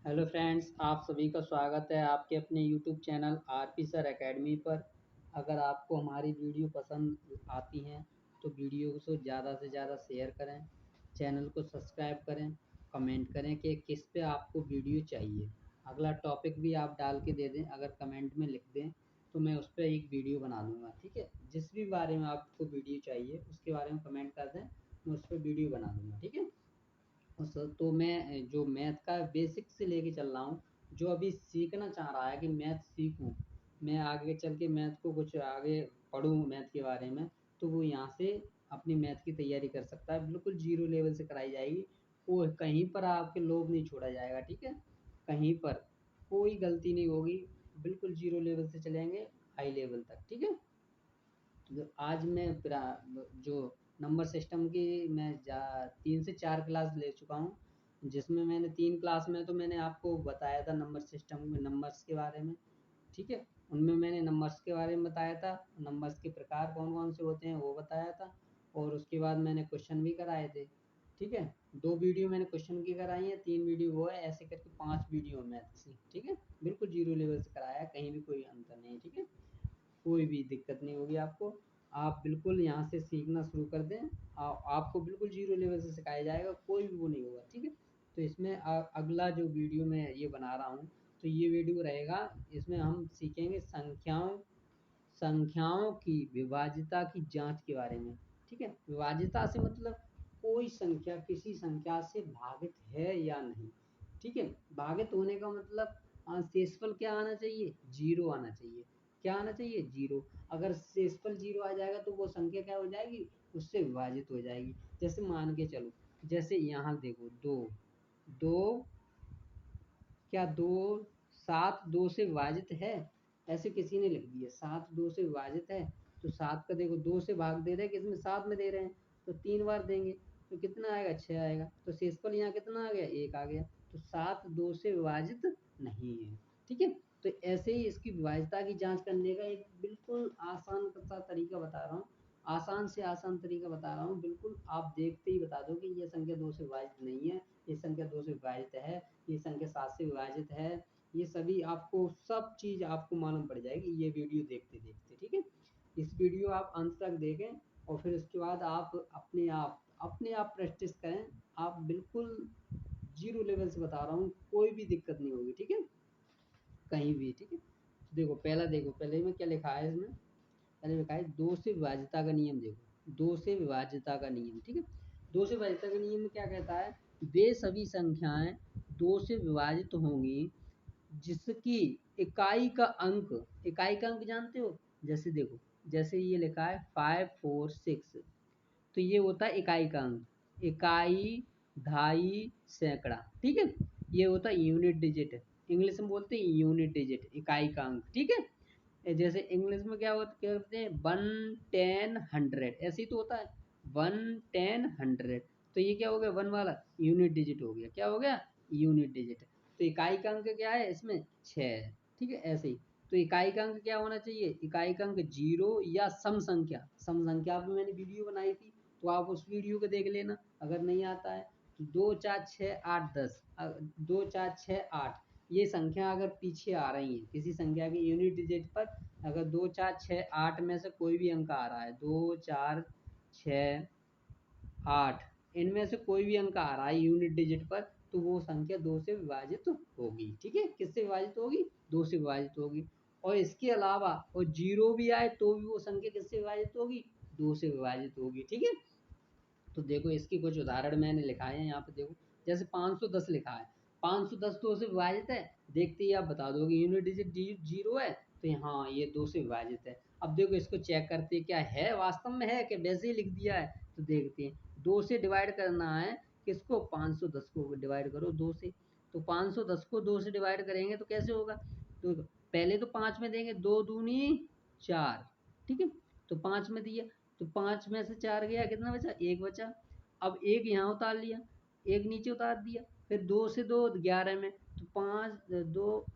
Hello friends, आप सभी का स्वागत है आपके अपने YouTube channel RP sir academy पर। अगर आपको हमारी वीडियो पसंद आती हैं तो वीडियो को ज़्यादा से ज़्यादा शेयर करें, चैनल को सब्सक्राइब करें, कमेंट करें कि किस पे आपको वीडियो चाहिए। अगला टॉपिक भी आप डाल के दे दें, अगर कमेंट में लिख दें तो मैं उस पर एक वीडियो बना दूँगा। ठीक है, जिस भी बारे में आपको वीडियो चाहिए उसके बारे में कमेंट कर दें, मैं उस पर वीडियो बना दूँगा। ठीक है। सर, तो मैं जो मैथ का बेसिक से लेके चल रहा हूँ, जो अभी सीखना चाह रहा है कि मैथ सीखूँ, मैं आगे चल के मैथ को कुछ आगे पढ़ूँ मैथ के बारे में, तो वो यहाँ से अपनी मैथ की तैयारी कर सकता है। बिल्कुल जीरो लेवल से कराई जाएगी, वो कहीं पर आपके लोभ नहीं छोड़ा जाएगा। ठीक है, कहीं पर कोई गलती नहीं होगी, बिल्कुल जीरो लेवल से चलेंगे हाई लेवल तक। ठीक है। तो आज मैं जो नंबर सिस्टम की मैं 3 से 4 क्लास ले चुका हूँ, जिसमें मैंने 3 क्लास में तो मैंने आपको बताया था नंबर सिस्टम में नंबर्स के बारे में। ठीक है, उनमें मैंने नंबर्स के बारे में बताया था, नंबर्स के प्रकार कौन कौन से होते हैं वो बताया था, और उसके बाद मैंने क्वेश्चन भी कराए थे। ठीक है, 2 वीडियो मैंने क्वेश्चन की कराई है, 3 वीडियो वो है, ऐसे करके 5 वीडियो मैथ्स की। ठीक है, बिल्कुल जीरो लेवल से कराया है, कहीं भी कोई अंतर नहीं है। ठीक है, कोई भी दिक्कत नहीं होगी आपको। आप बिल्कुल यहाँ से सीखना शुरू कर दें, आपको बिल्कुल जीरो लेवल से सिखाया जाएगा, कोई भी वो नहीं होगा। ठीक है, तो इसमें अगला जो वीडियो मैं ये बना रहा हूँ, तो ये वीडियो रहेगा, इसमें हम सीखेंगे संख्याओं की विभाज्यता की जांच के बारे में। ठीक है, विभाज्यता से मतलब कोई संख्या किसी संख्या से भागित है या नहीं। ठीक है, भागित होने का मतलब शेषफल क्या आना चाहिए, जीरो आना चाहिए। क्या आना चाहिए, जीरो। अगर शेषफल जीरो आ जाएगा तो वो संख्या क्या हो जाएगी, उससे विभाजित हो जाएगी। जैसे मान के चलो, जैसे यहाँ देखो दो, दो क्या दो, सात दो से विभाजित है, ऐसे किसी ने लिख दिया सात दो से विभाजित है, तो सात का देखो दो से भाग दे रहे हैं, किसमें सात में दे रहे हैं, तो 3 बार देंगे तो कितना आएगा, 6 आएगा। तो शेषफल यहाँ कितना आ गया, 1 आ गया। तो सात दो से विभाजित नहीं है। ठीक है, तो ऐसे ही इसकी विभाज्यता की जांच करने का एक बिल्कुल आसान सा तरीका बता रहा हूँ, आसान से आसान तरीका बता रहा हूँ। बिल्कुल आप देखते ही बता दो कि ये संख्या दो से विभाजित नहीं है, ये संख्या दो से विभाजित है, ये संख्या 7 से विभाजित है। ये सभी आपको सब चीज़ आपको मालूम पड़ जाएगी ये वीडियो देखते देखते। ठीक है, इस वीडियो आप अंत तक देखें, और फिर उसके बाद आप अपने आप प्रैक्टिस करें। आप बिल्कुल जीरो लेवल से बता रहा हूँ, कोई भी दिक्कत नहीं होगी। ठीक है, कहीं भी। ठीक है, तो देखो पहले में क्या लिखा है, इसमें पहले लिखा है दो से विभाज्यता का नियम। देखो दो से विभाज्यता का नियम। ठीक है, दो से विभाज्यता का नियम में क्या कहता है, वे सभी संख्याएं दो से विभाजित होंगी जिसकी इकाई का अंक जानते हो। जैसे देखो, जैसे ये लिखा है 546, तो ये होता है इकाई का अंक, इकाई, ढाई, सैकड़ा। ठीक है, ये होता है यूनिट डिजिट, इंग्लिश में बोलते हैं यूनिट डिजिट, इकाई का अंक। ठीक है, जैसे इंग्लिश में क्या होते हैं, 1, 10, 100, ऐसे ही तो होता है 1, 10, 100। तो ये क्या हो गया, 1 वाला यूनिट डिजिट हो गया, क्या हो गया, यूनिट डिजिट। तो इकाई का अंक क्या है इसमें, 6 है। ठीक है, ऐसे ही तो इकाई का अंक क्या होना चाहिए, इकाई का अंक जीरो या सम संख्या पर मैंने वीडियो बनाई थी, तो आप उस वीडियो को देख लेना अगर नहीं आता है। तो 2, 4, 6, 8, 10, 2, 4, 6, 8, ये संख्या अगर पीछे आ रही है किसी संख्या के यूनिट डिजिट पर, अगर 2, 4, 6, 8 में से कोई भी अंक आ रहा है, 2, 4, 6, 8, इनमें से कोई भी अंक आ रहा है यूनिट डिजिट पर, तो वो संख्या दो से विभाजित होगी। ठीक है, किससे विभाजित होगी, दो से विभाजित होगी। और इसके अलावा और जीरो भी आए तो भी वो संख्या किससे विभाजित होगी, दो से विभाजित होगी। ठीक है, तो देखो इसकी कुछ उदाहरण मैंने लिखाए हैं यहाँ पे। देखो जैसे 510 लिखा है, 510 दो से विभाजित है, देखते ही आप बता दोगे यूनिट डिजिट जीरो है, तो हाँ ये दो से विभाजित है। अब देखो इसको चेक करते हैं क्या है, वास्तव में है कि वैसे ही लिख दिया है। तो देखते हैं, दो से डिवाइड करना है किसको, 510 को डिवाइड करो दो से। तो 510 को दो से डिवाइड करेंगे तो कैसे होगा, तो पहले तो 5 में देंगे, 2 दूनी 4। ठीक है, तो 5 में दिया, तो 5 में से 4 गया, कितना बचा, 1 बचा। अब एक यहाँ उतार लिया, एक नीचे उतार दिया, फिर 2 से 2 11 में, तो 5 2,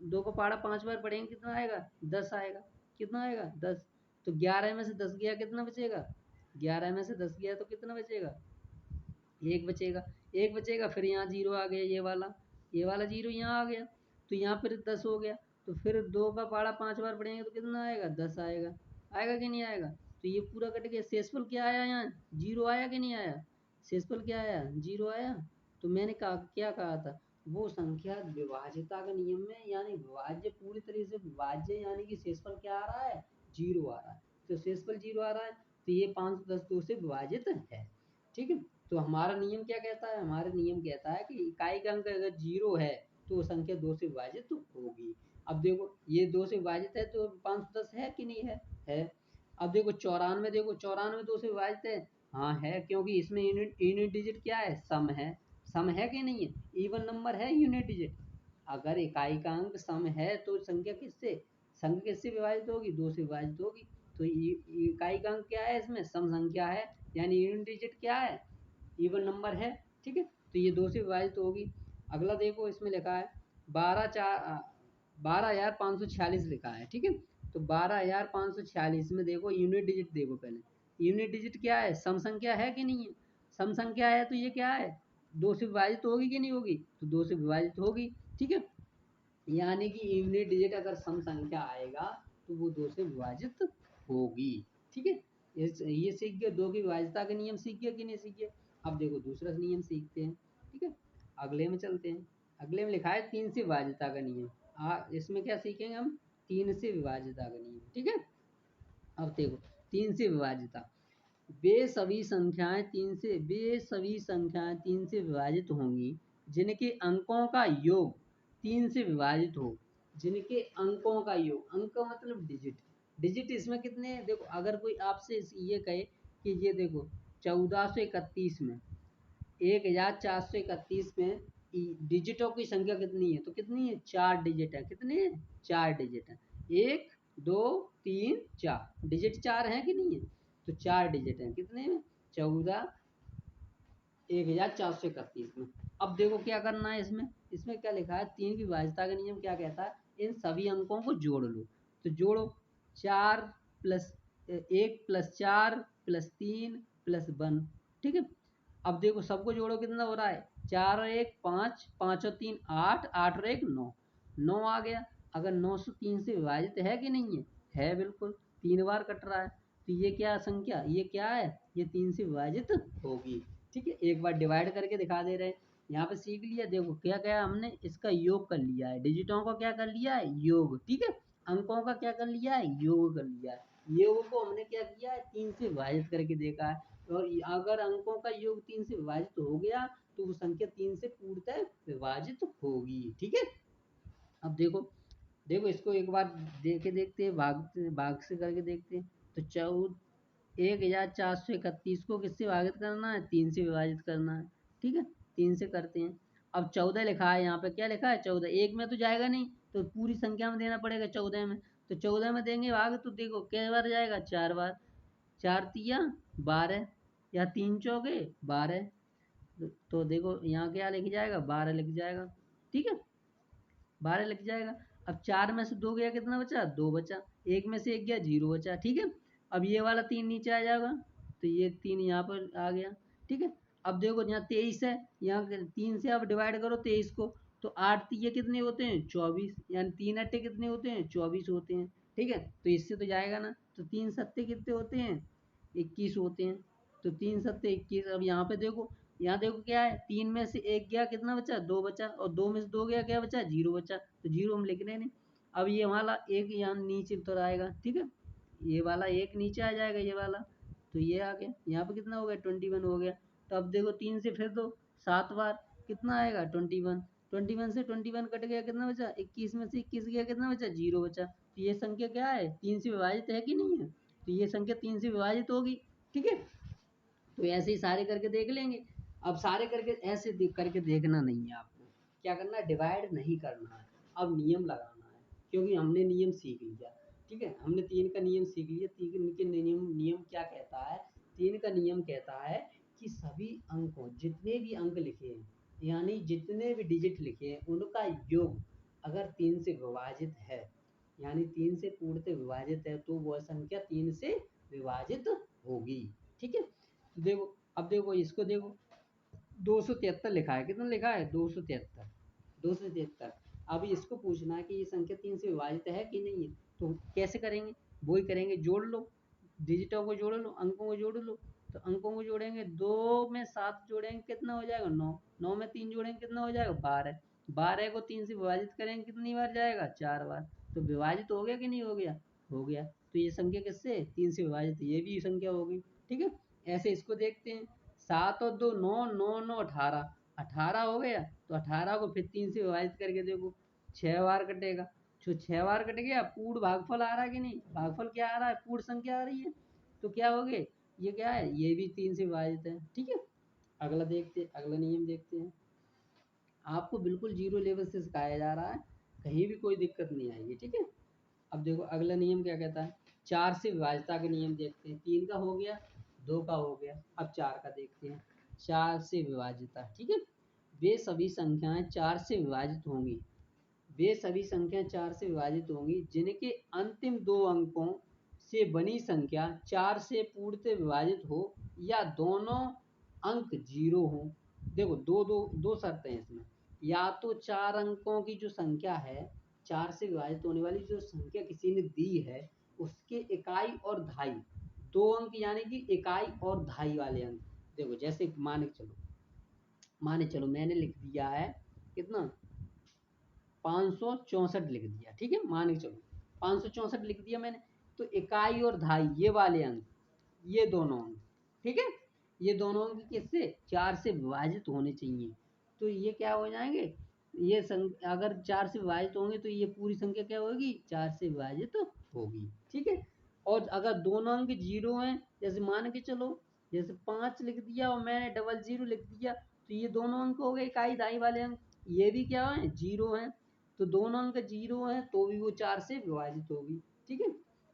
2 को पहाड़ा 5 बार पढ़ेंगे कितना आएगा, 10 आएगा। कितना आएगा, 10। तो 11 में से 10 गया, कितना बचेगा, 11 में से 10 गया तो कितना बचेगा, एक बचेगा। एक बचेगा, फिर यहाँ जीरो आ गया ये वाला, ये वाला 0 यहाँ आ गया, तो यहाँ फिर 10 हो गया। तो फिर 2 का पहाड़ा 5 बार पढ़ेंगे तो कितना आएगा? 10 आएगा। आएगा कि नहीं आएगा? तो ये पूरा कट गया। शेषफल क्या आया यहाँ? 0 आया कि नहीं आया? शेषफल क्या आया? 0 आया। तो मैंने कहा, क्या कहा था? वो संख्या विभाज्यता के नियम में, यानी विभाज्य, पूरी तरह से विभाज्य, यानी कि शेषफल क्या आ रहा है? 0 आ रहा है। तो शेषफल 0 आ रहा है, तो ये 510 2 से विभाजित है। ठीक है। तो हमारा नियम क्या कहता है? हमारा नियम कहता है कि इकाई का अंक अगर 0 है तो वो संख्या 2 से विभाजित तो होगी। अब देखो ये 2 से विभाजित है तो 510 है कि नहीं है? है। अब देखो 94, देखो 94 2 से विभाजित है। हाँ है, क्योंकि इसमें यूनिट यूनिट डिजिट क्या है? सम है। सम है कि नहीं है? इवन नंबर है यूनिट डिजिट। अगर इकाई का अंक सम है तो संख्या किससे विभाजित होगी? 2 से विभाजित होगी। तो इकाई का अंक क्या है? इसमें सम संख्या है, यानी यूनिट डिजिट क्या है? इवन नंबर है। ठीक है। तो ये 2 से विभाजित होगी। अगला देखो, इसमें लिखा है 12,546 लिखा है। ठीक है। तो 12,546 में देखो यूनिट डिजिट, देखो पहले यूनिट डिजिट क्या है? सम संख्या है कि नहीं है? सम संख्या है, तो ये क्या है? 2 से विभाजित होगी कि नहीं होगी? तो 2 से विभाजित होगी। ठीक है। यानी कि यूनिट डिजिट अगर सम संख्या आएगा तो वो 2 से विभाजित होगी। ठीक है। ये सीख गए, 2 की विभाज्यता के नियम सीख गए कि नहीं सीख गए? अब देखो दूसरा नियम सीखते हैं। ठीक है। अगले में चलते हैं। अगले में लिखा है 3 से विभाज्यता का नियम। इसमें क्या सीखेंगे हम? 3 से विभाज्यता का नियम। ठीक है। अब देखो 3 से विभाज्यता, वे सभी संख्याएं 3 से विभाजित होंगी जिनके अंकों का योग 3 से विभाजित हो। जिनके अंकों का योग, अंक मतलब डिजिट। डिजिट इसमें कितने हैं? देखो अगर कोई आपसे ये कहे कि ये देखो 1431 में, 1431 में डिजिटों की संख्या कितनी है? तो कितनी है? 4 डिजिट है। कितने हैं? 4 डिजिट है। 1 2 3 4 डिजिट 4 है कि नहीं है? तो 4 डिजिट है। कितने में? 14 1431 में। अब देखो क्या करना है इसमें? इसमें क्या लिखा है? 3 की विभाज्यता का नियम क्या कहता है? इन सभी अंकों को जोड़ लो। तो जोड़ो, 4 प्लस 1 प्लस 4 प्लस 3 प्लस 1। ठीक है। अब देखो सबको जोड़ो, कितना हो रहा है? 4 और 1 5, 5 और 3 8, 8 और 1 9, 9 आ गया। अगर 9 से 3 से विभाजित है कि नहीं है? है बिल्कुल, 3 बार कट रहा है। तो ये क्या संख्या, ये क्या है? ये 3 से विभाजित होगी। ठीक है। एक बार डिवाइड करके दिखा दे रहे हैं। यहाँ पे सीख लिया, देखो क्या क्या हमने इसका योग कर लिया है। डिजिटों का क्या कर लिया है? योग। ठीक है। अंकों का क्या कर लिया है? योग कर लिया है। योग को हमने क्या किया है? 3 से विभाजित करके देखा है। और अगर अंकों का योग 3 से विभाजित हो गया तो वो संख्या 3 से पूर्णतः विभाजित होगी। ठीक है। अब देखो, देखो इसको एक बार देखे देखते हैं, भाग भाग से करके देखते हैं। तो 1431 को किससे विभाजित करना है? 3 से विभाजित करना है। ठीक है। 3 से करते हैं। अब 14 लिखा है यहाँ पे, क्या लिखा है? 14 एक में तो जाएगा नहीं, तो पूरी संख्या में देना पड़ेगा 14 में। तो 14 में देंगे भाग, तो देखो क्या बार जाएगा? 4 बार। 4 तिया 12, या 3 चौके 12। तो देखो यहाँ क्या लिख जाएगा? 12 लिख जाएगा। ठीक है। 12 लिख जाएगा। अब 4 में से 2 गया, कितना बचा? 2 बचा। 1 में से 1 गया, 0 बचा। ठीक है। अब ये वाला 3 नीचे आ जाएगा, तो ये 3 यहाँ पर आ गया। ठीक है। अब देखो यहाँ 23 है, यहाँ 3 से आप डिवाइड करो 23 को, तो 8 तिये कितने होते हैं? 24, यानी 3 अट्ठे कितने होते हैं? 24 होते हैं। ठीक है। तो इससे तो जाएगा ना। तो 3 सत्ते कितने होते हैं? 21 होते हैं। तो 3 सत्ते 21। अब यहाँ पे देखो, यहाँ देखो क्या है? 3 में से 1 गया, कितना बचा? 2 बचा। और 2 में से 2 गया, क्या बचा? 0 बचा। तो 0 हम लिख रहे हैं। अब ये वाला एक यहाँ नीचे उतर आएगा। ठीक है। ये वाला एक नीचे आ जाएगा, ये वाला। तो ये आ गया। यहाँ पे कितना हो गया? 21 हो गया। तो अब देखो 3 से फिर दो 7 बार, कितना आएगा? 21। 21 से 21 कट गया, कितना बचा? 21 में से 21 गया, कितना बचा? 0 बचा। तो ये संख्या क्या है? 3 से विभाजित है कि नहीं है? तो ये संख्या 3 से विभाजित होगी। ठीक है। तो ऐसे ही सारे करके देख लेंगे। अब सारे करके ऐसे करके देखना नहीं है आपको, क्या करना है? डिवाइड नहीं करना है, अब नियम लगाना है। क्योंकि हमने नियम सीख लिया। ठीक है। हमने 3 का नियम सीख लिया। 3 के नियम नियम क्या कहता है? 3 का नियम कहता है कि सभी अंकों, जितने भी अंक लिखे हैं, यानी जितने भी डिजिट लिखे हैं, उनका योग अगर 3 से विभाजित है, यानी 3 से पूर्णतः विभाजित है, तो वह संख्या 3 से विभाजित होगी। ठीक है। देखो, अब देखो इसको देखो, 273 लिखा है। कितना लिखा है? 273। 273। अब इसको पूछना है कि ये संख्या 3 से विभाजित है कि नहीं है, तो कैसे करेंगे? वही करेंगे, जोड़ लो, डिजिटों को जोड़ लो, अंकों को जोड़ लो। तो अंकों को जोड़ेंगे, 2 में 7 जोड़ेंगे कितना हो जाएगा? 9। 9 में 3 जोड़ेंगे कितना हो जाएगा? 12। 12 को 3 से विभाजित करेंगे कितनी बार जाएगा? 4 बार। तो विभाजित हो गया कि नहीं हो गया? हो गया। तो ये संख्या किससे? 3 से विभाजित, ये भी संख्या हो गई। ठीक है, ऐसे इसको देखते हैं। 7 और 2 9, 9 9 18, 18 हो गया। तो 18 को फिर 3 से विभाजित करके देखो, 6 बार कटेगा। जो 6 बार कट गया, पूर्ण भागफल आ रहा है कि नहीं? भागफल क्या आ रहा है? पूर्ण संख्या आ रही है। तो क्या हो गए? ये क्या है? ये भी 3 से विभाजित है। ठीक है, अगला देखते हैं, अगला नियम देखते हैं। आपको बिल्कुल जीरो लेवल से सिखाया जा रहा है, कहीं भी कोई दिक्कत नहीं आएगी। ठीक है, अब देखो अगला नियम क्या कहता है। 4 से विभाज्यता के नियम देखते हैं। 3 का हो गया, 2 का हो गया, अब 4 का देखते हैं। 4 से विभाज्यता, ठीक है, वे सभी संख्याएं 4 से विभाजित होंगी, वे सभी संख्या 4 से विभाजित होंगी जिनके अंतिम 2 अंकों से बनी संख्या 4 से पूर्णतः विभाजित हो या दोनों अंक 0 हो। देखो दो दो दो शर्तें हैं इसमें। या तो 4 अंकों की जो संख्या है, 4 से विभाजित होने वाली जो संख्या किसी ने दी है, उसके इकाई और दहाई, 2 अंक यानी कि इकाई और दहाई वाले अंक। देखो जैसे माने चलो मैंने लिख दिया है कितना, 564 लिख दिया। ठीक है, मान के चलो 564 लिख दिया मैंने। तो इकाई और दहाई ये वाले अंक, ये दोनों अंक, ठीक है, ये दोनों अंक किससे? 4 से विभाजित होने चाहिए। तो ये क्या हो जाएंगे? ये अगर 4 से विभाजित होंगे तो ये पूरी संख्या क्या होगी? 4 से विभाजित होगी। ठीक है, और अगर दोनों अंक 0 हैं, जैसे मान के चलो, जैसे 5 लिख दिया और मैंने डबल 0 लिख दिया, तो ये दोनों अंक हो गए इकाई दहाई वाले अंक, ये भी क्या है? 0 है। तो दोनों अंक 0 हैं तो भी वो 4 से विभाजित होगी। ठीक है,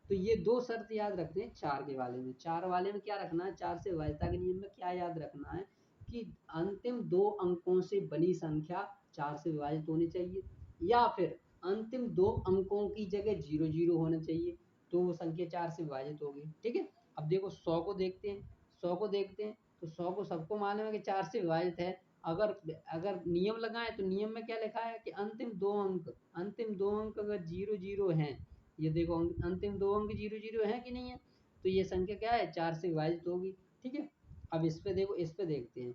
तो ये 2 शर्त याद रखते हैं 4 के वाले में। 4 वाले में क्या रखना है? 4 से विभाज्यता के नियम में क्या याद रखना है कि अंतिम 2 अंकों से बनी संख्या 4 से विभाजित होनी चाहिए, या फिर अंतिम 2 अंकों की जगह 0 0 होना चाहिए, तो वो संख्या 4 से विभाजित होगी। ठीक है, अब देखो 100 को देखते हैं। 100 को देखते हैं तो 100 को सबको मालूम है कि 4 से विभाजित है। अगर अगर नियम लगाएं तो नियम में क्या लिखा है कि अंतिम दो अंक अगर 0 0 हैं, ये देखो अंतिम 2 अंक 0 0 हैं कि नहीं है, तो ये संख्या क्या है? 4 से विभाजित होगी। ठीक है, अब इस पे देखो, इस पे देखते हैं।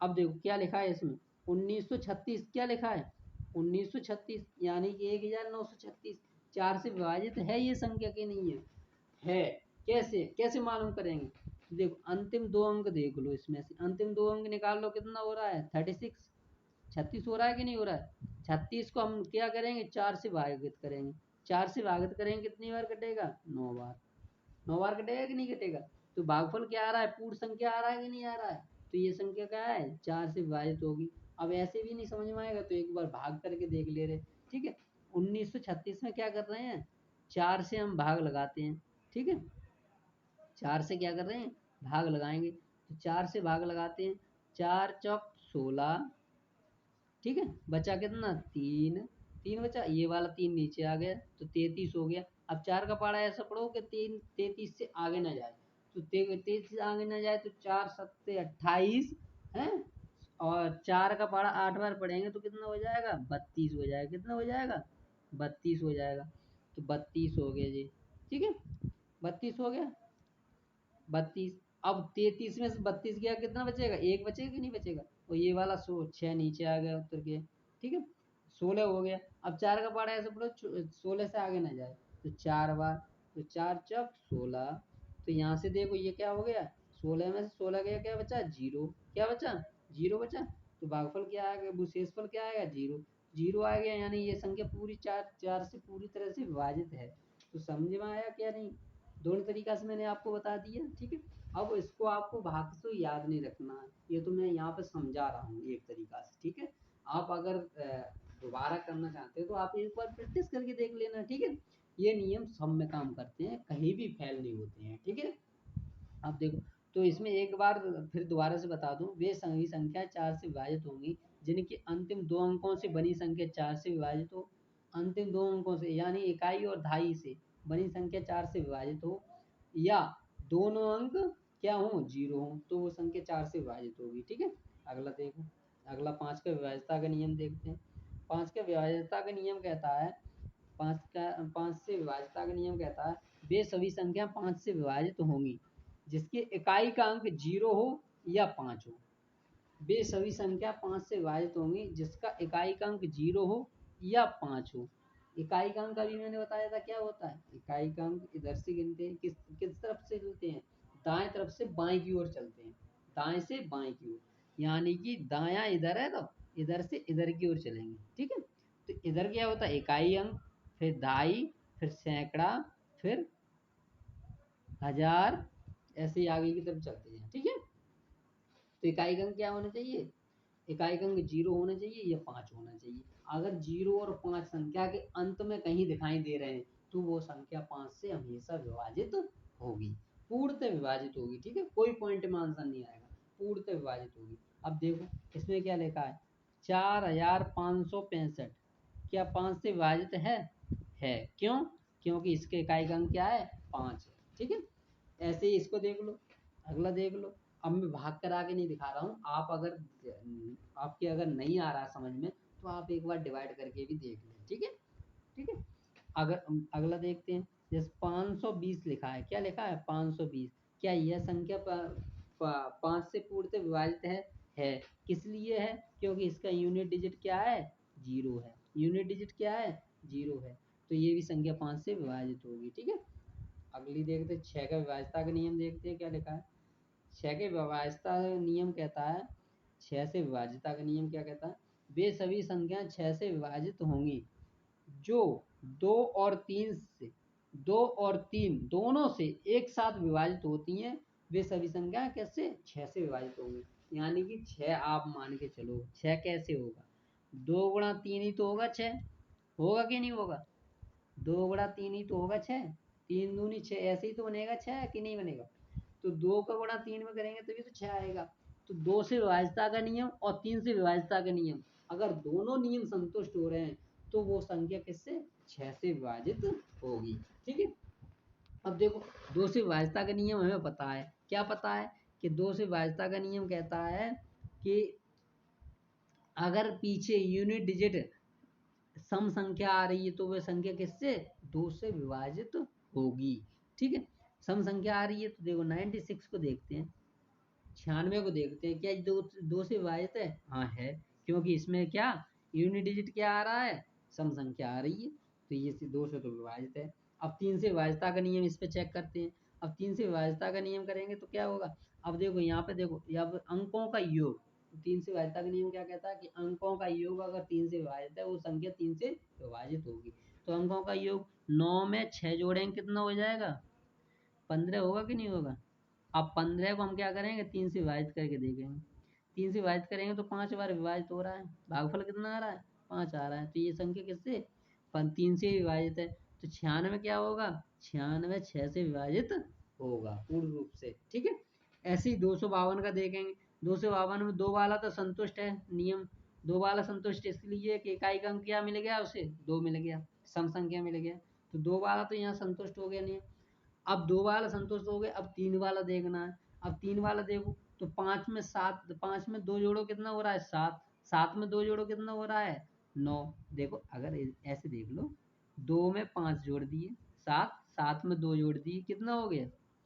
अब देखो क्या लिखा है इसमें, 1936 क्या लिखा है? 1936 यानी कि 1936 4 से विभाजित है ये संख्या की नहीं है? है। कैसे कैसे मालूम करेंगे? देखो अंतिम 2 अंक देख लो, इसमें से अंतिम 2 अंक निकाल लो, कितना हो रहा है? 36, 36 हो रहा है कि नहीं हो रहा है? 36 को हम क्या करेंगे? 4 से भागित करेंगे। 4 से भागित करेंगे कितनी बार कटेगा? 9 बार। 9 बार कटेगा कि नहीं कटेगा? तो भागफल क्या आ रहा है? पूर्ण संख्या आ रहा है कि नहीं आ रहा है? तो ये संख्या क्या है? 4 से विभाजित होगी। अब ऐसे भी नहीं समझ में आएगा तो एक बार भाग करके देख ले रहे। ठीक है, 1936 में क्या कर रहे हैं? 4 से हम भाग लगाते हैं। ठीक है, 4 से क्या कर रहे हैं? भाग लगाएंगे। तो 4 से भाग लगाते हैं, 4 चौक 16। ठीक है, बचा कितना? 3। 3 बचा, ये वाला 3 नीचे आ गया तो 33 हो गया। अब 4 का पहाड़ा ऐसा पढ़ो कि 3 33 से आगे ना जाए, तो 33 से आगे ना जाए तो 4 सत्ते 28 है, और 4 का पहाड़ा 8 बार पढ़ेंगे तो कितना हो जाएगा? 32 हो जाएगा। कितना हो जाएगा? 32 हो जाएगा। तो 32 हो गया जी। ठीक है, 32 हो गया। 32, अब 33 में से 32 गया, कितना बचेगा? एक बचेगा कि नहीं बचेगा? और ये वाला 6 नीचे आ गया उत्तर के। ठीक है, 16 हो गया। अब 4 का पहाड़ा ऐसे पढ़ो 16 से आगे ना जाए, तो 4 बार, तो 4 चौक 16। तो यहाँ से देखो ये क्या हो गया? 16 में से 16 गया, क्या बचा? 0। क्या बचा? 0 बचा। तो भागफल क्या आएगा? वो शेषफल क्या आएगा? 0। 0 आ गया, यानी ये संख्या पूरी 4 से पूरी तरह से विभाजित है। तो समझ में आया क्या नहीं? दोनों तरीका से मैंने आपको बता दिया। ठीक है, अब इसको आपको भाग से याद नहीं रखना है, ये तो मैं यहाँ पे समझा रहा हूँ एक तरीका से। ठीक है, आप अगर दोबारा करना चाहते हो तो आप एक बार प्रैक्टिस करके देख लेना। ठीक है, ये नियम सब में काम करते हैं, कहीं भी फेल नहीं होते हैं। ठीक है, अब देखो, तो इसमें एक बार फिर दोबारा से बता दूं, वे सभी संख्या 4 से विभाजित होंगी जिनके अंतिम 2 अंकों से बनी संख्या 4 से विभाजित हो। अंतिम 2 अंकों से यानी इकाई और दहाई से बनी संख्या 4 से विभाजित हो, या दोनों अंक क्या हो? 0 हो, तो वो संख्या 4 से विभाजित होगी। ठीक है, अगला देखो, अगला 5 का विभाज्यता का नियम देखते हैं। पाँच का विभाज्यता का नियम कहता है, पाँच से विभाज्यता का नियम कहता है वे सभी संख्या पाँच से विभाजित होंगी जिसके इकाई का अंक 0 हो या 5 हो। वे सभी संख्या पाँच से विभाजित होंगी जिसका इकाई का अंक 0 हो या 5 हो। इकाई का अंक अभी मैंने बताया था क्या होता है। इकाई का अंक इधर से गिनते हैं, किस किस तरफ से चलते हैं, दाएं तरफ से बाएं की ओर चलते हैं, दाएं से बाएं की ओर, यानी कि दायां इधर है तो इधर से इधर की ओर चलेंगे, ठीक है। तो इधर क्या होता है, इकाई अंक, फिर दहाई, फिर सैकड़ा, फिर हजार, ऐसे ही आगे की तरफ चलते हैं, ठीक है। तो इकाई अंक क्या होना चाहिए, इकाई अंक 0 होना चाहिए या 5 होना चाहिए। अगर 0 और 5 संख्या के अंत में कहीं दिखाई दे रहे हैं तो वो संख्या 5 से हमेशा विभाजित होगी, पूर्णतः विभाजित होगी, ठीक है। कोई पॉइंट में आंसर नहीं आएगा, पूर्णतः विभाजित होगी। अब देखो इसमें क्या लिखा है, 4565 क्या 5 से विभाजित है, क्यों, क्योंकि इसके इकाई अंक क्या है, 5 है, ठीक है। ऐसे ही इसको देख लो, अगला देख लो। अब मैं भाग करा के नहीं दिखा रहा हूँ, आप अगर आपके अगर नहीं आ रहा समझ में तो आप एक बार डिवाइड करके भी देख लें, ठीक है, ठीक है। अगर अगला देखते हैं, जैसे 520 लिखा है, क्या लिखा है 520, क्या यह संख्या पाँच से पूर्णतः विभाजित है, किस लिए है, क्योंकि इसका यूनिट डिजिट क्या है, 0 है, यूनिट डिजिट क्या है, 0 है, तो ये भी संख्या 5 से विभाजित होगी, ठीक है। अगली देखते हैं, 6 का विभाज्यता का नियम देखते हैं क्या लिखा है। 6 के विभाज्यता नियम कहता है, 6 से विभाज्यता का नियम क्या कहता है, वे सभी संख्या 6 से विभाजित होंगी जो 2 और 3 से, 2 और 3 दोनों से एक साथ विभाजित होती हैं, वे सभी संख्या कैसे 6 से विभाजित होंगी। यानी कि 6 आप मान के चलो, 6 कैसे होगा, 2 गुणा 3 ही तो होगा 6, होगा कि नहीं होगा, 2 गुणा 3 ही तो होगा 6, 3 दूनी 6, ऐसे ही तो बनेगा 6 कि नहीं बनेगा। तो 2 का गुणा 3 में करेंगे तभी तो 6 आएगा। तो 2 से विभाज्यता का नियम और 3 से विभाज्यता का नियम, अगर दोनों नियम संतुष्ट हो रहे हैं तो वो संख्या किससे 6 से विभाजित होगी, ठीक है। अब देखो 2 से विभाज्यता का नियम हमें पता है, क्या पता है कि 2 से विभाज्यता का नियम कहता है कि अगर पीछे यूनिट डिजिट सम संख्या आ रही है तो वह संख्या किससे 2 से विभाजित होगी, ठीक है। सम संख्या आ रही है तो देखो 96 को देखते हैं, 96 को देखते हैं, क्या दो से विभाजित है, हाँ है, क्योंकि इसमें क्या यूनिट डिजिट क्या आ रहा है, सम संख्या आ रही है, तो ये 2 से तो विभाजित है। अब 3 से विभाज्यता का नियम इस पे चेक करते हैं। अब 3 से विभाज्यता का नियम करेंगे तो क्या होगा, अब देखो यहाँ पे देखो, यहाँ पे अंकों का योग, 3 से विभाज्यता का नियम क्या कहता है कि अंकों का योग अगर 3 से विभाजित है वो संख्या 3 से विभाजित होगी। तो अंकों का योग 9 में 6 जोड़ेंगे कितना हो जाएगा, 15 होगा कि नहीं होगा। अब 15 को हम क्या करेंगे 3 से विभाजित करके देखेंगे, 3 से विभाजित करेंगे तो 5 बार विभाजित हो रहा है, भागफल कितना आ रहा है, 5 आ रहा है, तो ये संख्या किससे 3 से विभाजित है। तो 96 क्या होगा, 96 6 से विभाजित होगा पूर्ण रूप से, ठीक है। ऐसे ही 252 का देखेंगे, 252 में 2 वाला तो संतुष्ट है नियम, 2 वाला संतुष्ट इसलिए कि इकाई का अंक क्या मिल गया उसे 2 मिल गया, सम संख्या मिल गया, तो 2 वाला तो यहाँ संतुष्ट हो गया नियम। अब 2 वाला संतुष्ट हो गए, अब 3 वाला देखना है। अब 3 वाला देखो तो 5 में 7, 5 में 2 जोड़ो कितना हो रहा है 7, 7 में 2 जोड़ो कितना हो रहा है 9। देखो अगर ऐसे देख लो, 2 में 5 जोड़ दिए 7, 7 में 2 जोड़ दिए कितना हो गया,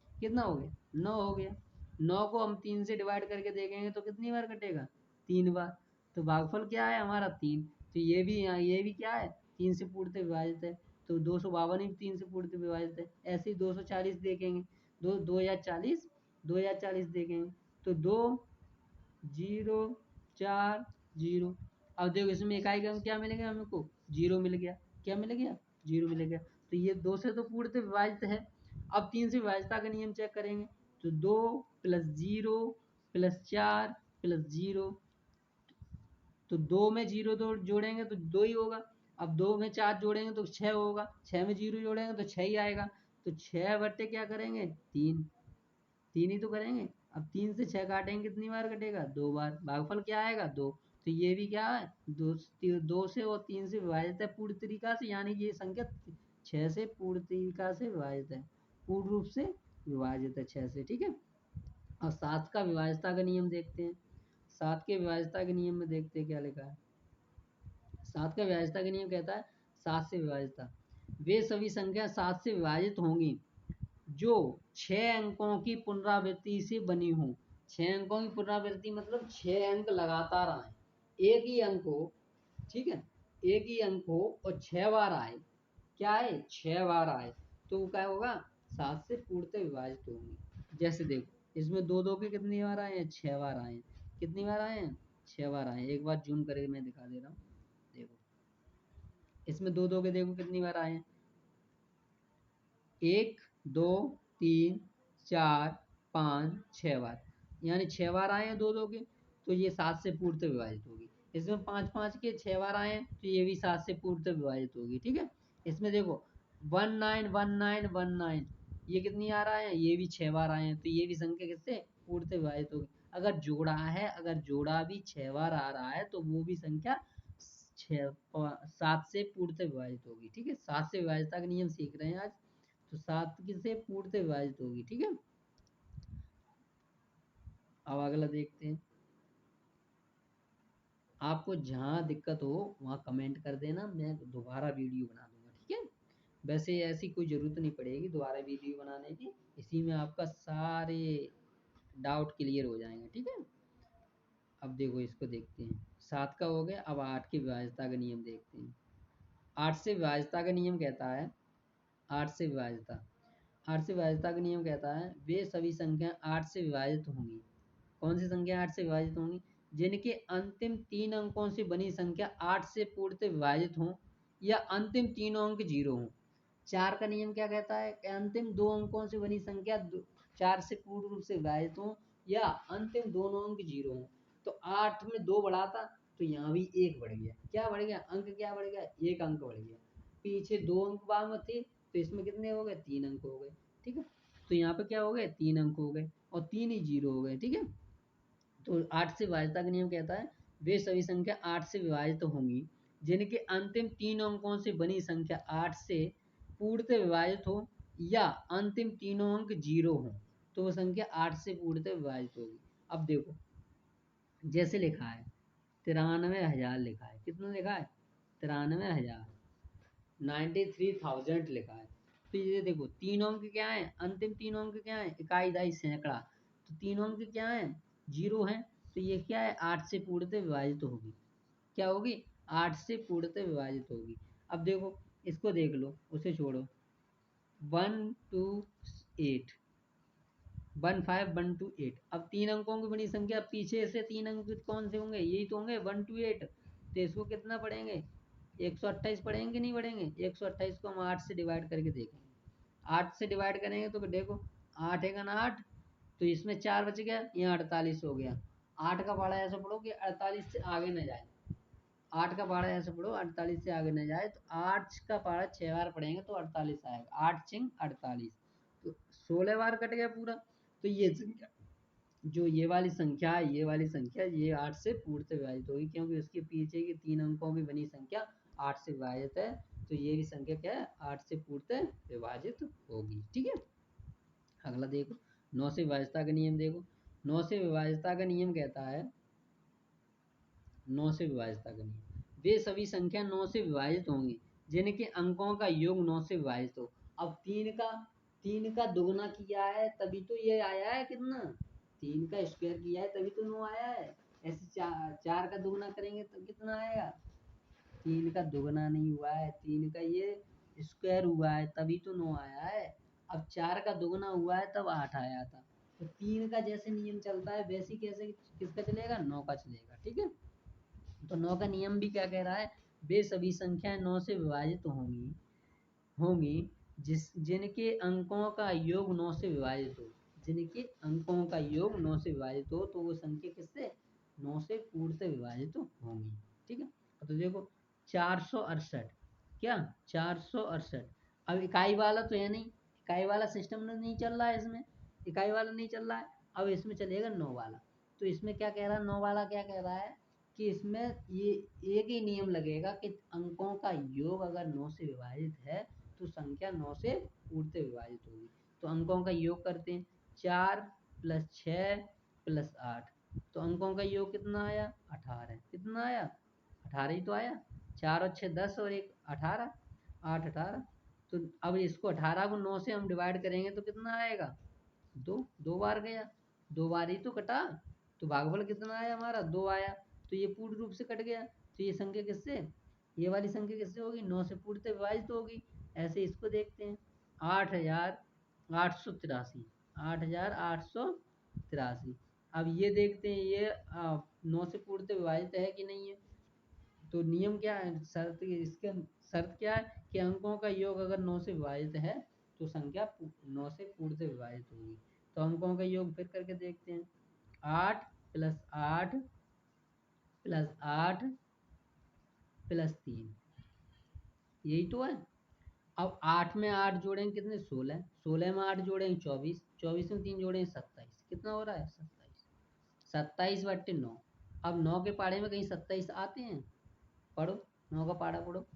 कितना हो गया 9 हो गया। 9 को हम 3 से डिवाइड करके देखेंगे तो कितनी बार कटेगा, 3 बार। तो भागफल क्या है हमारा 3, तो ये भी क्या है 3 से पूर्णतः विभाजित है। तो 252 ही 3 से पूर्णतः विभाजित है। ऐसे ही 240 देखेंगे, 2040, 2040 देखेंगे तो 2 0 4 0। अब देखो इसमें इकाई का अंक क्या मिलेगा हमको, 0 मिल गया, क्या मिल गया 0 मिल गया। तो ये 2 से तो पूर्णतः विभाजित है। अब 3 से विभाज्यता का नियम चेक करेंगे तो 2 प्लस 0 प्लस 4 प्लस 0, तो 2 में 0 दो जोड़ेंगे तो 2 ही होगा। अब 2 में 4 जोड़ेंगे तो 6 होगा, 6 में 0 जोड़ेंगे तो 6 ही आएगा। तो 6 बट्टे क्या करेंगे 3, 3 ही तो करेंगे। अब 3 से 6 काटेंगे कितनी बार कटेगा 2 बार, भागफल क्या आएगा 2। तो ये भी क्या है 2 से और 3 से विभाजित है पूर्ण तरीका से, यानी कि ये संख्या 6 से पूर्ण तरीका से विभाजित है, पूर्ण रूप से विभाजित है 6 से, ठीक है। और 7 का विभाज्यता का नियम देखते हैं, 7 के विभाज्यता के नियम में देखते हैं क्या लिखा है। सात का विभाज्यता का नियम कहता है सात से विभाज्यता, वे सभी संख्या सात से विभाजित होंगी जो 6 अंकों की पुनरावृत्ति से बनी हो। 6 अंकों की पुनरावृत्ति मतलब 6 अंक लगातार आए, एक ही अंक हो, ठीक है, एक ही अंक हो और 6 बार आए, क्या है 6 बार आए, तो वो क्या होगा, सात से पूर्णतः विभाजित होंगी। जैसे देखो इसमें दो दो के कितनी बार आए हैं, 6 बार आए हैं, कितनी बार आए हैं, 6 बार आए हैं। एक बार जूम करके मैं दिखा दे रहा हूँ, देखो इसमें दो दो के देखो कितनी बार आए हैं, 1 2 3 4 5 6 बार, यानी 6 बार आए हैं दो दो के, तो ये सात से पूर्णतः विभाजित होगी। इसमें पांच पांच के 6 बार आए हैं तो ये भी सात से पूर्णतः विभाजित होगी, ठीक है। इसमें देखो 19 19 19, ये कितनी आ रहा है, ये भी 6 बार आए हैं, तो ये भी संख्या किससे पूर्णतः विभाजित होगी। अगर जोड़ा है, अगर जोड़ा भी 6 बार आ रहा है तो वो भी संख्या सात से पूर्णतः विभाजित होगी, ठीक है। सात से विभाजितता का नियम सीख रहे हैं आज, तो सात से पूर्णतः विभाजित होगी, ठीक है। अब अगला देखते हैं। आपको जहाँ दिक्कत हो वहाँ कमेंट कर देना, मैं दोबारा वीडियो बना दूंगा, ठीक है। वैसे ऐसी कोई ज़रूरत नहीं पड़ेगी दोबारा वीडियो बनाने की, इसी में आपका सारे डाउट क्लियर हो जाएंगे, ठीक है। अब देखो इसको देखते हैं, सात का हो गया, अब आठ की विभाज्यता का नियम देखते हैं। आठ से विभाज्यता का नियम कहता है, आठ से विभाज्यता, आठ से विभाज्यता का नियम कहता है वे सभी संख्या आठ से विभाजित होंगी। कौन सी संख्या आठ से विभाजित होंगी, जिनके अंतिम 3 अंकों से बनी संख्या आठ से पूर्णतः विभाजित हो या अंतिम तीनों अंक जीरो हो। चार का नियम क्या कहता है कि अंतिम 2 अंकों से बनी संख्या चार से पूर्ण रूप से विभाजित हो या अंतिम दोनों अंक जीरो हो। तो आठ में दो बढ़ा था तो यहाँ भी एक बढ़ गया, क्या बढ़ गया, अंक क्या बढ़ गया, एक अंक बढ़ गया। पीछे 2 अंक बाद थे तो इसमें कितने हो गए, 3 अंक हो गए, ठीक है। तो यहाँ पे क्या हो गए, 3 अंक हो गए और तीन ही जीरो हो गए, ठीक है। तो आठ से विभाज्यता का नियम कहता है वे सभी संख्या आठ से विभाजित होंगी जिनके अंतिम 3 अंकों से बनी संख्या आठ से पूर्णतः विभाजित हो या अंतिम तीनों अंक जीरो हो, तो वो संख्या आठ से पूर्णतः विभाजित होगी। अब देखो जैसे लिखा है 93,000 लिखा है, कितना लिखा है, 93,000, 93,000 लिखा है। तो ये देखो तीनों अंक क्या है, अंतिम तीनों अंक क्या है, इकाई दहाई सैकड़ा, तो तीनों अंक क्या है, जीरो है, तो ये क्या है, आठ से पूर्णतः विभाजित होगी, क्या होगी, आठ से पूर्णतः विभाजित होगी। अब देखो इसको देख लो, उसे छोड़ो, 1 2 8, 1 5 1 2 8, अब 3 अंकों की बड़ी संख्या, पीछे से 3 अंक कौन से होंगे, यही तो होंगे 1 2 8, तो इसको कितना पढ़ेंगे, 128 पढ़ेंगे, नहीं पढ़ेंगे, 128 को हम 8 से डिवाइड करके देखेंगे, 8 से डिवाइड करेंगे तो देखो 8 एक 8, तो इसमें 4 बच गया, यहाँ 48 हो गया। 8 का पहाड़ा ऐसा पढ़ो कि 48 से आगे न जाए, 8 का पहाड़ा ऐसे पढ़ो 48 से आगे न जाए, तो 8 का पहाड़ा 6 बार पढ़ेंगे तो 48 आएगा, 8 चिंग 48, तो 16 बार कट गया पूरा। तो ये संख्या, जो ये वाली संख्या है, ये वाली संख्या ये आठ से पूर्णतः विभाजित होगी, क्योंकि उसके पीछे की 3 अंकों की बनी संख्या आठ से विभाजित है, तो ये भी संख्या क्या है, आठ से पूर्णतः विभाजित होगी, ठीक है। अगला देखो, नौ से विभाज्यता का नियम देखो, नौ से विभाज्यता का नियम कहता है, नौ से विभाज्यता का नियम, वे सभी संख्या नौ से विभाजित होंगी जिनके अंकों का योग नौ से विभाजित हो। अब तीन का दुगना किया है तभी तो ये आया है कितना, 3 का स्क्वायर किया है तभी तो 9 आया है। ऐसे चार का दुगना करेंगे तो कितना आएगा, 3 का दुगना नहीं हुआ है, 3 का ये स्क्वायर हुआ है तभी तो 9 आया है। अब 4 का दुगना हुआ है तब 8 आया था। तो 3 का जैसे नियम चलता है वैसे ही कैसे किसका चलेगा, 9 का चलेगा, ठीक है। तो 9 का नियम भी क्या कह रहा है, वे सभी संख्याएं 9 से विभाजित होंगी होंगी जिनके अंकों का योग 9 से विभाजित हो, जिनके अंकों का योग 9 से विभाजित हो, तो वो संख्या किससे 9 से पूर्णतः विभाजित होंगी, ठीक है। तो देखो 468, क्या 468, अब इकाई वाला तो है नहीं, इकाई वाला सिस्टम नहीं चल रहा है इसमें, इकाई वाला नहीं चल रहा है, अब इसमें चलेगा 9 वाला। तो इसमें क्या कह रहा है, 9 वाला क्या कह रहा है कि इसमें ये एक ही नियम लगेगा कि अंकों का योग अगर 9 से विभाजित है तो संख्या 9 से पूर्णतः विभाजित होगी। तो अंकों का योग करते हैं, 4 + 6 + 8, तो अंकों का योग कितना आया, 18, कितना आया, 18 ही तो आया। 4 और 6 10 और एक 18, 8 18। तो अब इसको 18 को 9 से हम डिवाइड करेंगे तो कितना आएगा? 2, 2 बार गया, 2 बार ही तो कटा, तो भागफल कितना आया हमारा? 2 आया। तो ये पूर्ण रूप से कट गया, तो ये संख्या किससे, ये वाली संख्या किससे होगी? 9 से पूर्णतः विभाजित होगी। ऐसे इसको देखते हैं, 8,883, 8,883। अब ये देखते हैं ये 9 से पूर्णतः विभाजित है कि नहीं है। तो नियम क्या है, शर्त इसके, शर्त क्या है कि अंकों का योग अगर 9 से विभाजित है तो संख्या 9 से पूर्णतः विभाजित होगी। तो अंकों का योग फिर करके देखते हैं, 8 + 8 + 8 + 3, यही तो है। अब 8 में 8 जोड़ेंगे कितने? 16, 16 में 8 जोड़ेंगे 24, 24 में 3 जोड़ेंगे 27, कितना हो रहा है? 27, 27/9। अब 9 के पाढ़े में कहीं 27 आते हैं? पढ़ो, 9 का पाढ़ा पढ़ो,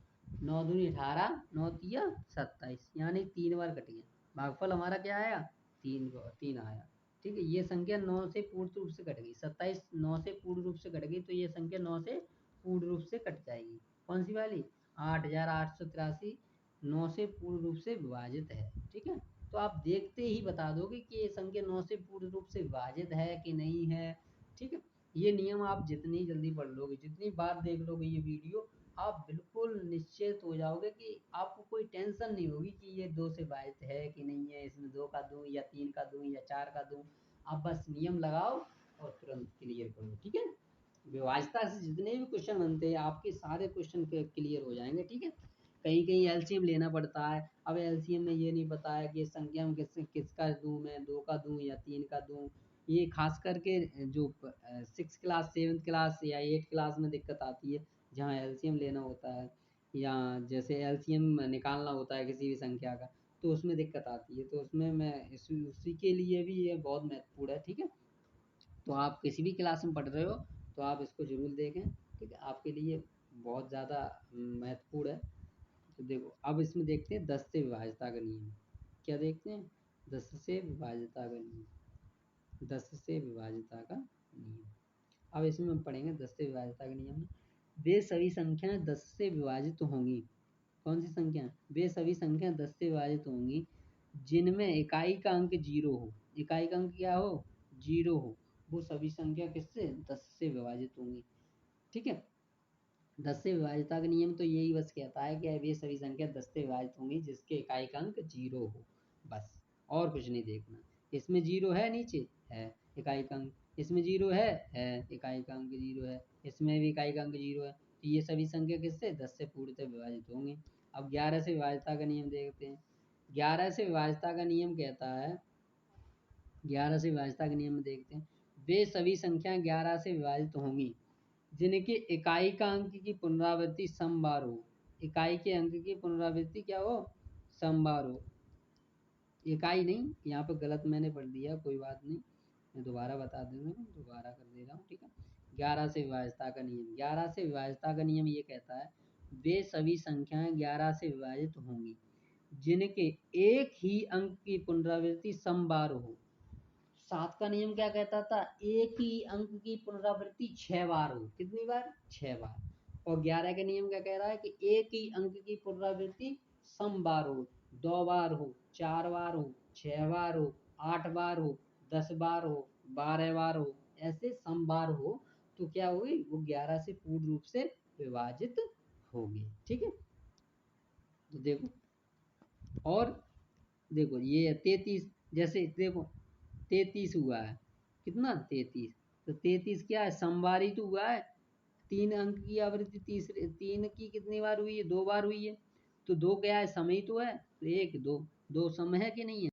9 दूनी 18, 9 तिया 27, यानी 3 बार कट गया। भागफल हमारा क्या आया? 3, 3 आया। ठीक है, ये संख्या 9 से पूर्ण रूप से कट गई। 27 9 से पूर्ण रूप से कट गई, तो ये संख्या 9 से पूर्ण रूप से कट जाएगी। कौन सी वाली? 8,883 9 से पूर्ण रूप से विभाजित है। ठीक है, तो आप देखते ही बता दोगे कि ये संख्या 9 से पूर्ण रूप से विभाजित है कि नहीं है। ठीक है, ये नियम आप जितनी जल्दी पढ़ लोगे, जितनी बार देख लोगे ये वीडियो, आप बिल्कुल निश्चित हो जाओगे कि आपको कोई टेंशन नहीं होगी कि ये 2 से विभाजित है कि नहीं है, इसमें 2 का दूं या 3 का दूं या 4 का दूं। आप बस नियम लगाओ और तुरंत क्लियर करो। ठीक है, विभाज्यता से जितने भी क्वेश्चन बनते हैं आपके सारे क्वेश्चन क्लियर हो जाएंगे। ठीक है, कहीं कहीं एलसीएम लेना पड़ता है। अब एलसीएम में ये नहीं पता है कि संख्या में किसका दूं, मैं 2 का दूं या 3 का दूं। ये खास करके जो 6 क्लास 7 क्लास या 8 क्लास में दिक्कत आती है, जहाँ एलसीएम लेना होता है या जैसे एलसीएम निकालना होता है किसी भी संख्या का, तो उसमें दिक्कत आती है। तो उसमें मैं उसी के लिए भी ये बहुत महत्वपूर्ण है। ठीक है, तो आप किसी भी क्लास में पढ़ रहे हो तो आप इसको जरूर देखें। ठीक है, आपके लिए बहुत ज़्यादा महत्वपूर्ण है। तो देखो, अब इसमें देखते हैं 10 से विभाज्यता का नियम। क्या देखते हैं? 10 से विभाज्यता का नियम, 10 से विभाज्यता का नियम। अब इसमें हम पढ़ेंगे 10 से विभाज्यता के नियम में, वे सभी संख्याएं 10 से विभाजित होंगी। कौन सी संख्या? वे सभी संख्याएं 10 से विभाजित होंगी जिनमें इकाई का अंक 0 हो। इकाई का अंक क्या हो? 0 हो। वो सभी संख्या किससे? 10 से विभाजित होंगी। ठीक है, 10 से विभाज्यता का नियम तो यही बस कहता है कि वे सभी संख्या 10 से विभाजित होंगी जिसके इकाई का अंक 0 हो, बस, और कुछ नहीं देखना। इसमें 0 है, नीचे है इकाई का अंक, इसमें 0 है इकाई का अंक 0 है, इसमें भी इकाई का अंक 0 है। तो ये सभी संख्या किससे? 10 से पूर्णतः विभाजित होंगी। अब 11 से विभाज्यता का नियम देखते हैं। 11 से विभाज्यता का नियम कहता है, 11 से विभाज्यता के नियम में देखते हैं, वे सभी संख्याएं 11 से विभाजित होंगी जिनके इकाई का अंक की पुनरावृत्ति समबार हो। इकाई के अंक की पुनरावृत्ति क्या हो? समबार हो। इकाई नहीं, यहाँ पर गलत मैंने पढ़ दिया, कोई बात नहीं, मैं दोबारा बता दूंगा, दोबारा कर दे रहा हूँ। ठीक है, 11 से विभाज्यता का नियम, 11 से विभाज्यता का नियम ये कहता है, वे सभी संख्याएं 11 से विभाजित होंगी जिनके एक ही अंक की पुनरावृत्ति समबार हो। 7 का नियम क्या कहता था? एक ही अंक की पुनरावृत्ति 6 बार हो। कितनी बार? 6 बार। और 11 का नियम क्या कह रहा है कि एक ही अंक की पुनरावृत्ति समबार हो, 2 बार हो, 4 बार हो, 6 बार हो, 8 बार हो, 10 बार हो, 12 बार हो, ऐसे समबार हो तो क्या होगी? वो 11 से पूर्ण रूप से विभाजित होगी। ठीक है, तो देखो, और देखो ये 33, जैसे देखो 33 हुआ है, कितना? 33। तो 33 क्या है? समवारी तो हुआ है, 3 अंक की आवृत्ति, तीसरे 3 की कितनी बार हुई है? 2 बार हुई है। तो 2 क्या है? समय तो है, तो 1 2, 2 सम है कि नहीं है?